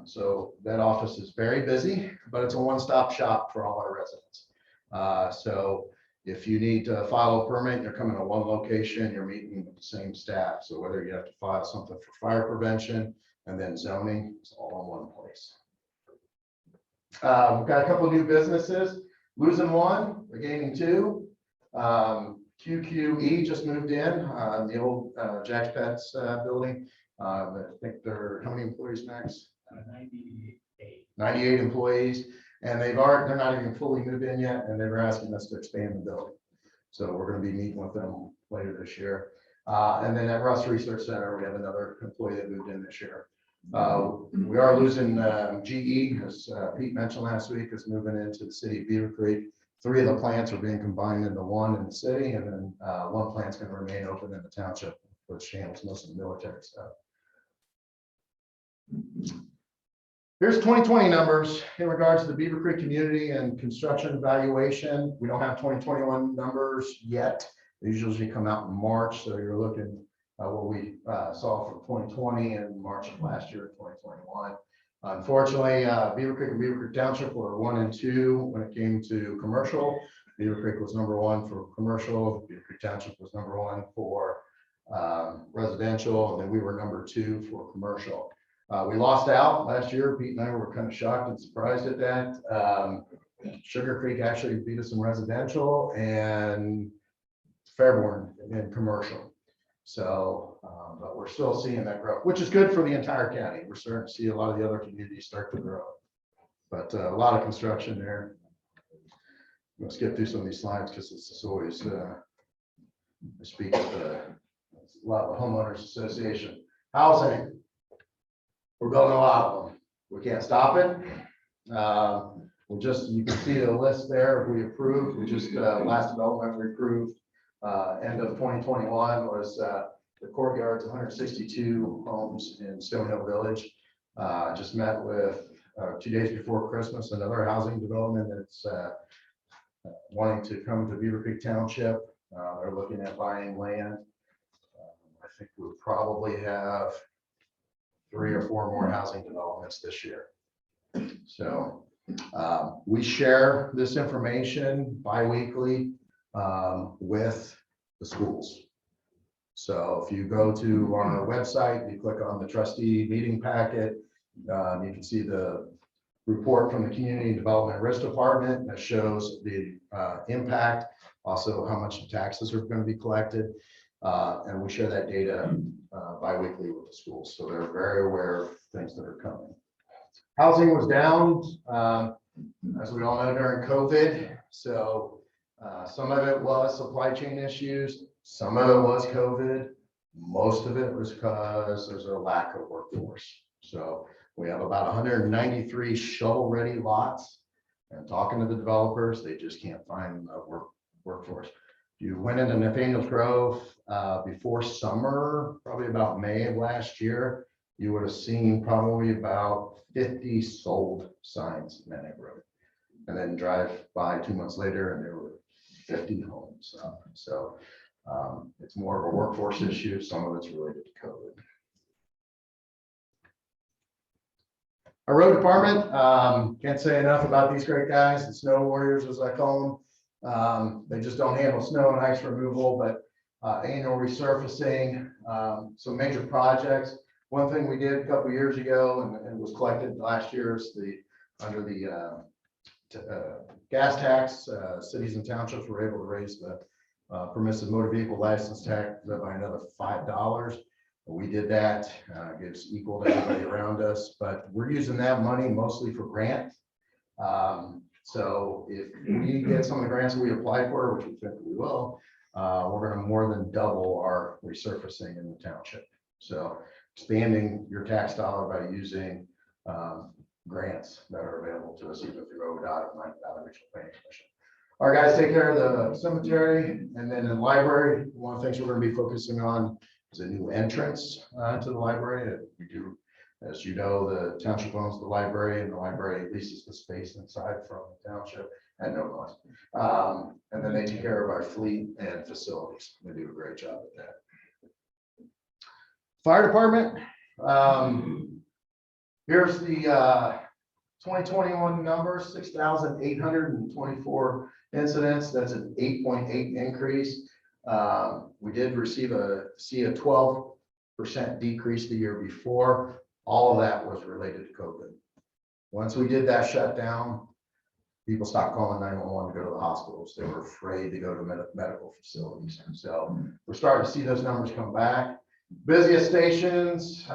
So that office is very busy, but it's a one-stop shop for all our residents. So if you need to file a permit, you're coming to one location, you're meeting with the same staff. So whether you have to file something for fire prevention and then zoning, it's all in one place. We've got a couple of new businesses, losing one, we're gaining two. QQE just moved in, the old Jack's Pets building. I think they're, how many employees, Max? 98 employees, and they're not even fully moved in yet, and they were asking us to expand the building. So we're going to be meeting with them later this year. And then at Russ Research Center, we have another employee that moved in this year. We are losing GE, as Pete mentioned last week, is moving into the city of Beavercreek. 3 of the plants are being combined into one in the city, and then one plant's going to remain open in the township, which handles most of the military stuff. Here's 2020 numbers in regards to the Beavercreek community and construction valuation. We don't have 2021 numbers yet. They usually come out in March, so you're looking at what we saw for 2020 and March of last year, 2021. Unfortunately, Beavercreek and Beavercreek Township were 1 and 2 when it came to commercial. Beavercreek was #1 for commercial. Beavercreek Township was #1 for residential, and then we were #2 for commercial. We lost out last year. Pete and I were kind of shocked and surprised at that. Sugar Creek actually beat us in residential and Fairborn in commercial. So, but we're still seeing that growth, which is good for the entire county. We're starting to see a lot of the other communities start to grow, but a lot of construction there. Let's skip through some of these slides because it's always, I speak at a lot of the homeowners association. Housing. We're building a lot of them. We can't stop it. You can see the list there. We approved, last development we approved end of 2021 was the courtyards, 162 homes in Stone Hill Village. Just met with 2 days before Christmas, another housing development that's wanting to come to Beavercreek Township. They're looking at buying land. I think we'll probably have 3 or 4 more housing developments this year. So we share this information bi-weekly with the schools. So if you go to our website, you click on the trustee meeting packet, you can see the report from the Community Development Risk Department that shows the impact, also how much taxes are going to be collected. And we share that data bi-weekly with the schools. So they're very aware of things that are coming. Housing was down, as we all know, during COVID. So some of it was supply chain issues. Some of it was COVID. Most of it was because there's a lack of workforce. So we have about 193 shovel-ready lots. And talking to the developers, they just can't find a workforce. You went into Nathaniel's Grove before summer, probably about May of last year, you would have seen probably about 50 sold signs in that neighborhood. And then drive by 2 months later and there were 50 homes. So it's more of a workforce issue. Some of it's related to COVID. Our road department, can't say enough about these great guys, the snow warriors, as I call them. They just don't handle snow and ice removal, but annual resurfacing, some major projects. One thing we did a couple of years ago and was collected last year is under the gas tax, cities and townships were able to raise the permissive motor vehicle license tax by another $5. We did that, gives equal to everybody around us, but we're using that money mostly for grants. So if we get some of the grants that we applied for, which we think we will, we're gonna more than double our resurfacing in the township. So expanding your tax dollar by using grants that are available to us either through ODOT or Regional Planning Commission. Our guys take care of the cemetery, and then in the library, one of the things we're gonna be focusing on is a new entrance to the library. We do, as you know, the township owns the library, and the library leases the space inside from the township at no cost. And then they take care of our fleet and facilities. They do a great job at that. Fire department. Here's the 2021 number, 6,824 incidents. That's an 8.8 increase. We did see a 12% decrease the year before. All of that was related to COVID. Once we did that shutdown, people stopped calling 911 to go to the hospitals. They were afraid to go to medical facilities. And so we're starting to see those numbers come back. Busiest stations,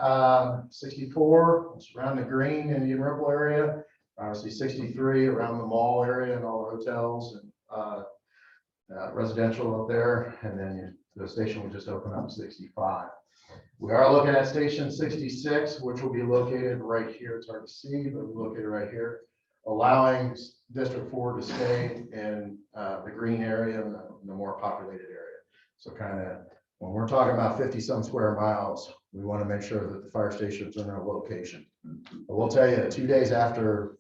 64 around the Green Indian Ripple area, obviously 63 around the mall area and all the hotels and residential up there, and then the station we just opened up, 65. We are looking at station 66, which will be located right here. It's hard to see, but we're located right here, allowing District 4 to stay in the green area and the more populated area. So kind of when we're talking about 50-some square miles, we want to make sure that the fire stations are in a location. I will tell you, 2 days after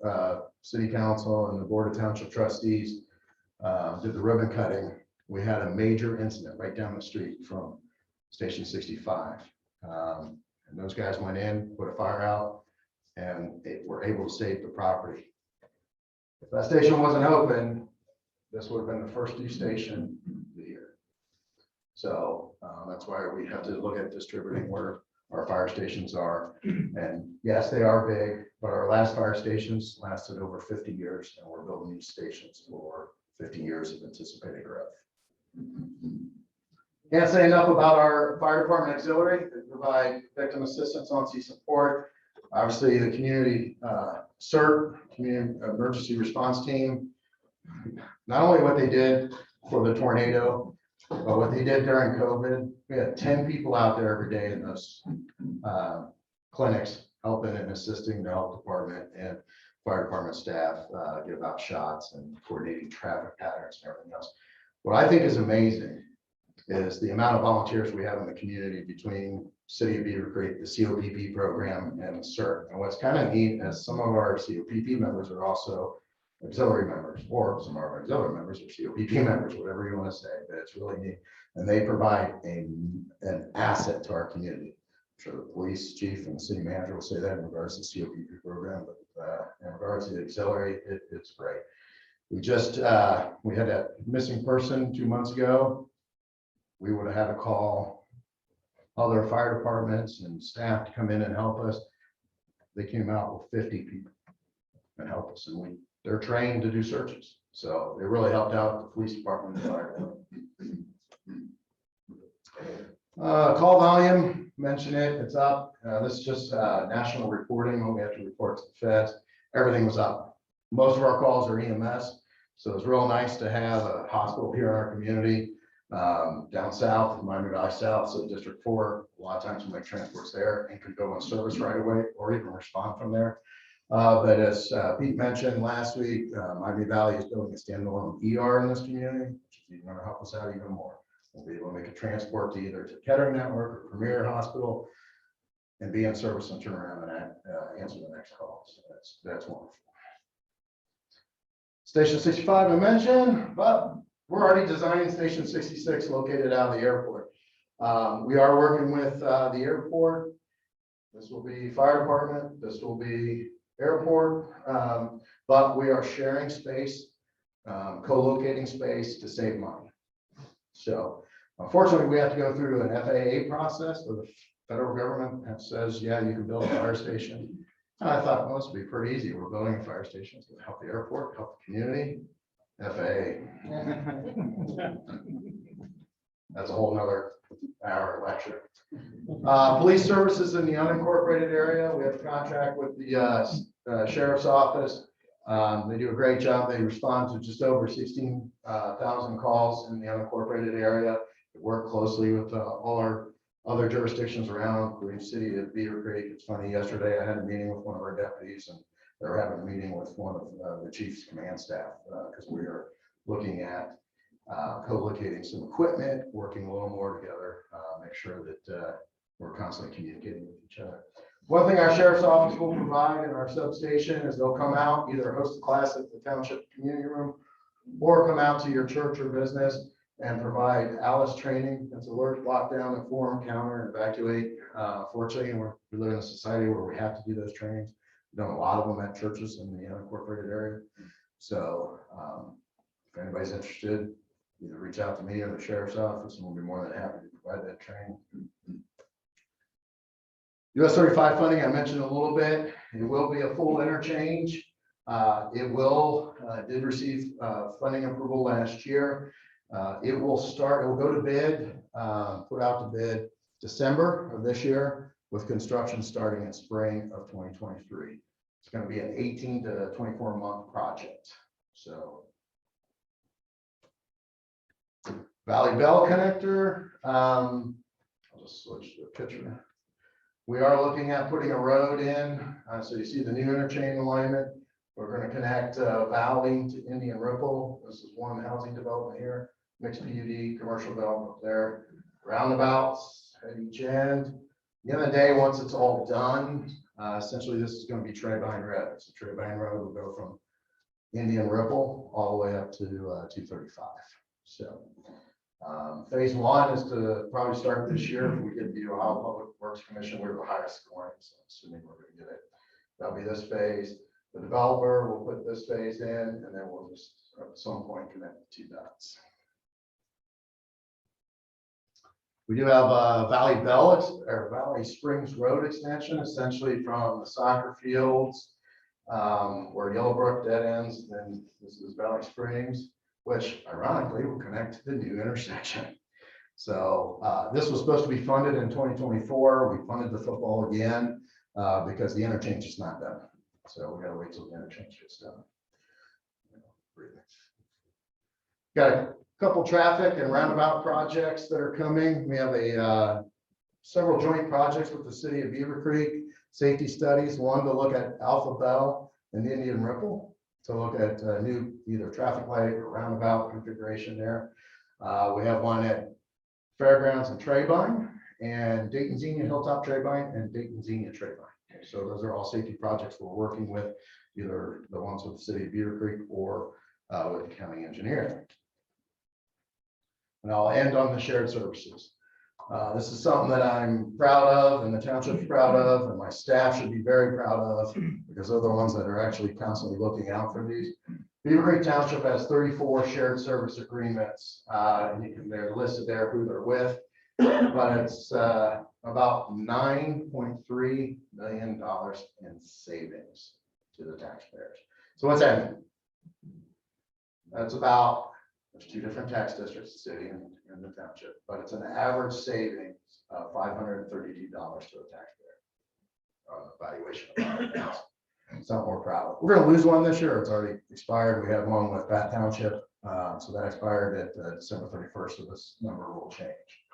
City Council and the Board of Township Trustees did the ribbon cutting, we had a major incident right down the street from Station 65. And those guys went in, put a fire out, and they were able to save the property. If that station wasn't open, this would have been the first new station of the year. So that's why we have to look at distributing where our fire stations are. And yes, they are big, but our last fire stations lasted over 50 years, and we're building these stations for 50 years of anticipated growth. Can't say enough about our fire department auxiliary. They provide victim assistance, on-scene support. Obviously, the community CERT, community emergency response team, not only what they did for the tornado, but what they did during COVID. We had 10 people out there every day in those clinics helping and assisting the health department and fire department staff give out shots and coordinating traffic patterns and everything else. What I think is amazing is the amount of volunteers we have in the community between City of Beavercreek, the COPP program, and CERT. And what's kind of neat is some of our COPP members are also auxiliary members, or some of our auxiliary members are COPP members, whatever you want to say, but it's really neat. And they provide an asset to our community. I'm sure the police chief and the city manager will say that in regards to the COPP program, but in regards to the auxiliary, it's great. We just, we had that missing person 2 months ago. We would have had to call other fire departments and staff to come in and help us. They came out with 50 people and helped us, and they're trained to do searches. So they really helped out the police department and fire department. Call volume, mention it, it's up. This is just national reporting when we have to report to the feds. Everything was up. Most of our calls are EMS. So it's real nice to have a hospital here in our community. Down south, Miami Valley South, so District 4, a lot of times we make transports there and can go on service right away or even respond from there. But as Pete mentioned last week, Miami Valley is building a standalone ER in this community, which is going to help us out even more. We'll be able to make a transport to either to Kettering Network or Premier Hospital and be in service and turn around and answer the next call. So that's wonderful. Station 65 I mentioned, but we're already designing Station 66 located out of the airport. We are working with the airport. This will be fire department. This will be airport, but we are sharing space, co-locating space to save money. So unfortunately, we have to go through an FAA process where the federal government says, yeah, you can build a fire station. I thought well, this would be pretty easy. We're building a fire station. It's gonna help the airport, help the community. FAA. That's a whole nother hour lecture. Police services in the unincorporated area. We have a contract with the sheriff's office. They do a great job. They respond to just over 16,000 calls in the unincorporated area. They work closely with all our other jurisdictions around, including the city of Beavercreek. It's funny, yesterday I had a meeting with one of our deputies, and they were having a meeting with one of the chief's command staff, because we are looking at co-locating some equipment, working a little more together, make sure that we're constantly communicating with each other. One thing our sheriff's office will provide in our substation is they'll come out, either host a class at the township community room, or come out to your church or business and provide ALICE training. That's alert, lockdown, inform, counter, and evacuate. Fortunately, we live in a society where we have to do those trainings. We've done a lot of them at churches in the unincorporated area. So if anybody's interested, either reach out to me or the sheriff's office, and we'll be more than happy to provide that training. US 35 funding, I mentioned a little bit. It will be a full interchange. It did receive funding approval last year. It will go to bid, put out to bid December of this year, with construction starting in spring of 2023. It's going to be an 18 to 24 month project. So Valley Bell connector, I'll just switch to a picture. We are looking at putting a road in. So you see the new interchange alignment. We're going to connect Valley to Indian Ripple. This is one housing development here, mixed PUD, commercial development there. Roundabouts at each end. At the end of the day, once it's all done, essentially this is going to be Trebine Road. So Trebine Road will go from Indian Ripple all the way up to 235. So phase one is to probably start this year. If we get the Ohio Public Works Commission, we're the highest scoring, so assuming we're going to get it. That'll be this phase. The developer will put this phase in, and then we'll just at some point connect the two dots. We do have Valley Springs Road extension, essentially from the soccer fields where Yellowbrook dead ends. Then this is Valley Springs, which ironically will connect to the new intersection. So this was supposed to be funded in 2024. We funded the football again because the interchange is not done. So we got to wait till the interchange gets done. Got a couple traffic and roundabout projects that are coming. We have several joint projects with the city of Beavercreek. Safety studies, one to look at Alpha Bell and Indian Ripple, to look at new either traffic light or roundabout configuration there. We have one at Fairgrounds and Trebine, and Dayton Xenia Hilltop Trebine, and Dayton Xenia Trebine. So those are all safety projects we're working with, either the ones with the city of Beavercreek or with the county engineer. And I'll end on the shared services. This is something that I'm proud of, and the township's proud of, and my staff should be very proud of, because they're the ones that are actually constantly looking out for these. Beavercreek Township has 34 shared service agreements, and they're listed there who they're with, but it's about $9.3 million in savings to the taxpayers. So what's that mean? That's about, there's two different tax districts, the city and the township, but it's an average savings of $532 to the taxpayer on the valuation of our house. Something we're proud of. We're going to lose one this year. It's already expired. We had one with Bath Township, so that expired at December 31st. So this number will change.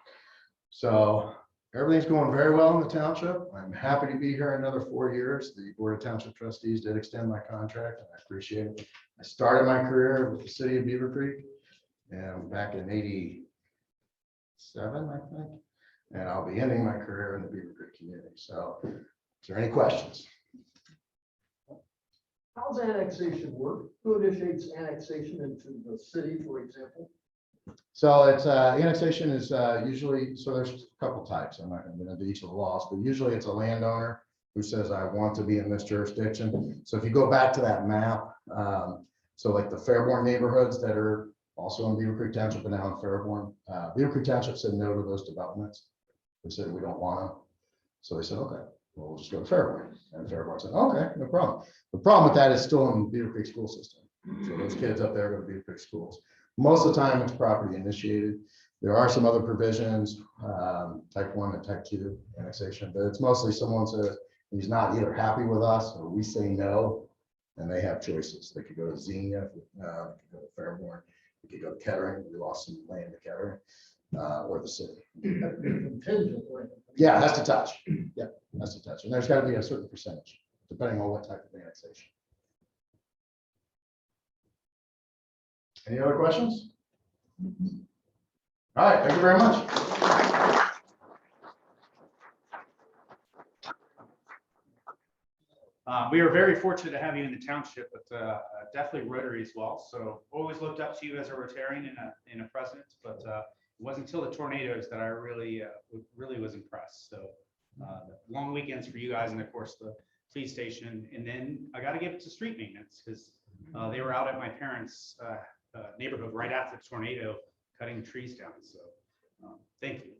So everything's going very well in the township. I'm happy to be here another 4 years. The Board of Township Trustees did extend my contract, and I appreciate it. I started my career with the city of Beavercreek, and back in '87, I think, and I'll be ending my career in the Beavercreek community. So, is there any questions? How's annexation work? Who initiates annexation into the city, for example? So it's annexation is usually, so there's a couple types. I'm not going to do each of the laws, but usually it's a landowner who says, I want to be in this jurisdiction. So if you go back to that map, so like the Fairborn neighborhoods that are also in Beavercreek Township and now in Fairborn, Beavercreek Township said no to those developments. They said, we don't want them. So they said, okay. Well, we'll just go to Fairborn. And Fairborn said, okay, no problem. The problem with that is still in Beaver Creek school system. So those kids up there go to Beaver Creek schools. Most of the time it's property initiated. There are some other provisions, type 1 and type 2 annexation, but it's mostly someone says he's not either happy with us or we say no, and they have choices. They could go to Xenia, they could go to Fairborn, they could go to Kettering. We lost some land to Kettering, or the city. Yeah, it has to touch. Yeah, it has to touch. And there's got to be a certain percentage, depending on what type of annexation. Any other questions? All right, thank you very much. We are very fortunate to have you in the township, but definitely Rotary as well. So always looked up to you as a Rotarian and a president, but it wasn't until the tornadoes that I really was impressed. So long weekends for you guys, and of course the police station. And then I got to give it to street maintenance because they were out at my parents' neighborhood right after the tornado, cutting trees down. So thank you.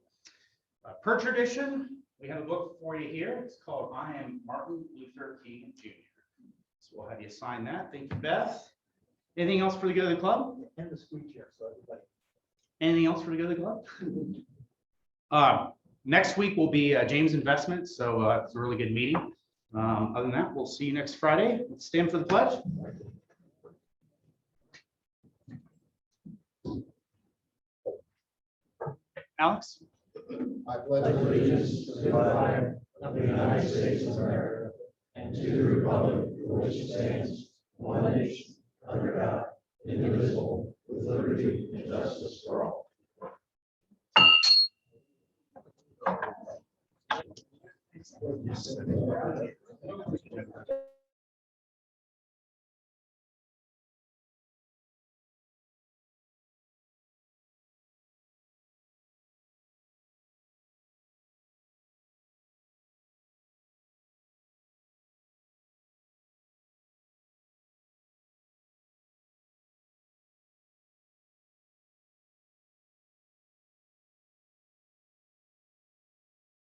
Per tradition, we have a book for you here. It's called I Am Martin Luther King Jr. So we'll have you sign that. Thank you, Beth. Anything else for the good of the club? And the squeak chair, so everybody. Anything else for the good of the club? Next week will be James Investments, so it's a really good meeting. Other than that, we'll see you next Friday. Let's stand for the pledge. Alex? I pledge allegiance to the flag of the United States of America and to the republic for which it stands, one nation, under God, indivisible,